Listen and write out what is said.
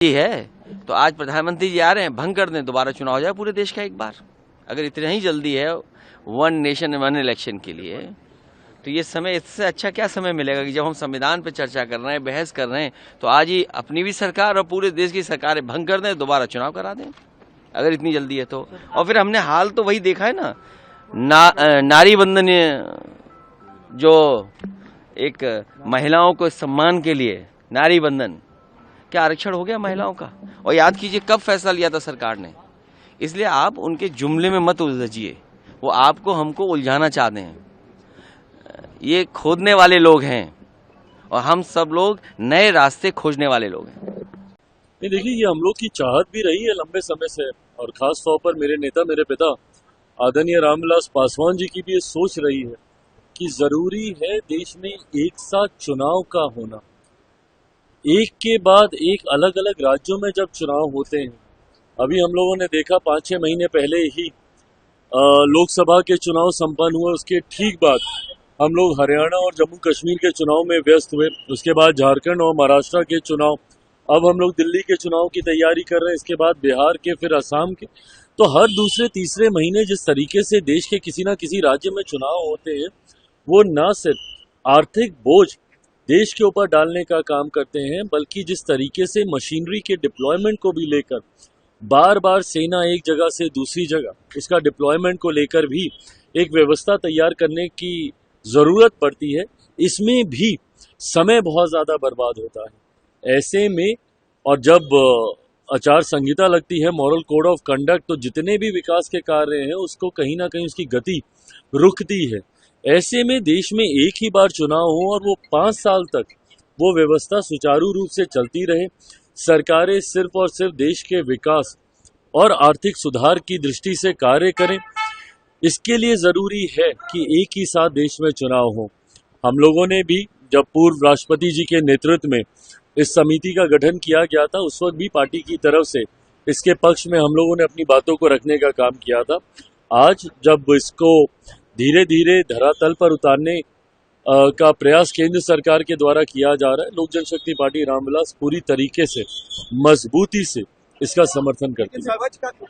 जी है तो आज प्रधानमंत्री जी आ रहे हैं, भंग कर दें, दोबारा चुनाव हो जाए पूरे देश का एक बार। अगर इतना ही जल्दी है वन नेशन वन इलेक्शन के लिए, तो ये समय, इससे अच्छा क्या समय मिलेगा कि जब हम संविधान पे चर्चा कर रहे हैं, बहस कर रहे हैं, तो आज ही अपनी भी सरकार और पूरे देश की सरकारें भंग कर दें, दोबारा चुनाव करा दें, अगर इतनी जल्दी है तो। और फिर हमने हाल तो वही देखा है ना, नारी बंधन, जो एक महिलाओं को सम्मान के लिए नारी बंधन, क्या आरक्षण हो गया महिलाओं का? और याद कीजिए कब फैसला लिया था सरकार ने। इसलिए आप उनके जुमले में मत उलझिए, वो आपको हमको उलझाना चाहते हैं। ये खोदने वाले लोग हैं और हम सब लोग नए रास्ते खोजने वाले लोग हैं। नहीं, देखिए, ये हम लोग की चाहत भी रही है लंबे समय से, और खास तौर पर मेरे नेता, मेरे पिता आदरणीय रामविलास पासवान जी की भी ये सोच रही है कि जरूरी है देश में एक साथ चुनाव का होना। एक के बाद एक अलग अलग राज्यों में जब चुनाव होते हैं, अभी हम लोगों ने देखा 5-6 महीने पहले ही लोकसभा के चुनाव संपन्न हुए, उसके ठीक बाद हम लोग हरियाणा और जम्मू कश्मीर के चुनाव में व्यस्त हुए, उसके बाद झारखंड और महाराष्ट्र के चुनाव, अब हम लोग दिल्ली के चुनाव की तैयारी कर रहे हैं, इसके बाद बिहार के, फिर असम के। तो हर दूसरे तीसरे महीने जिस तरीके से देश के किसी ना किसी राज्य में चुनाव होते हैं, वो न सिर्फ आर्थिक बोझ देश के ऊपर डालने का काम करते हैं, बल्कि जिस तरीके से मशीनरी के डिप्लॉयमेंट को भी लेकर बार बार सेना एक जगह से दूसरी जगह इसका डिप्लॉयमेंट को लेकर भी एक व्यवस्था तैयार करने की जरूरत पड़ती है, इसमें भी समय बहुत ज्यादा बर्बाद होता है। ऐसे में, और जब आचार संहिता लगती है, मॉरल कोड ऑफ कंडक्ट, तो जितने भी विकास के कार्य हैं उसको कहीं ना कहीं उसकी गति रुकती है। ऐसे में देश में एक ही बार चुनाव हो और वो 5 साल तक वो व्यवस्था सुचारू रूप से चलती रहे, सरकारें सिर्फ और सिर्फ देश के विकास और आर्थिक सुधार की दृष्टि से कार्य करें, इसके लिए जरूरी है कि एक ही साथ देश में चुनाव हो। हम लोगों ने भी, जब पूर्व राष्ट्रपति जी के नेतृत्व में इस समिति का गठन किया गया था, उस वक्त भी पार्टी की तरफ से इसके पक्ष में हम लोगों ने अपनी बातों को रखने का काम किया था। आज जब इसको धीरे धीरे धरातल पर उतारने का प्रयास केंद्र सरकार के द्वारा किया जा रहा है, लोक जनशक्ति पार्टी रामविलास पूरी तरीके से, मजबूती से इसका समर्थन करती है।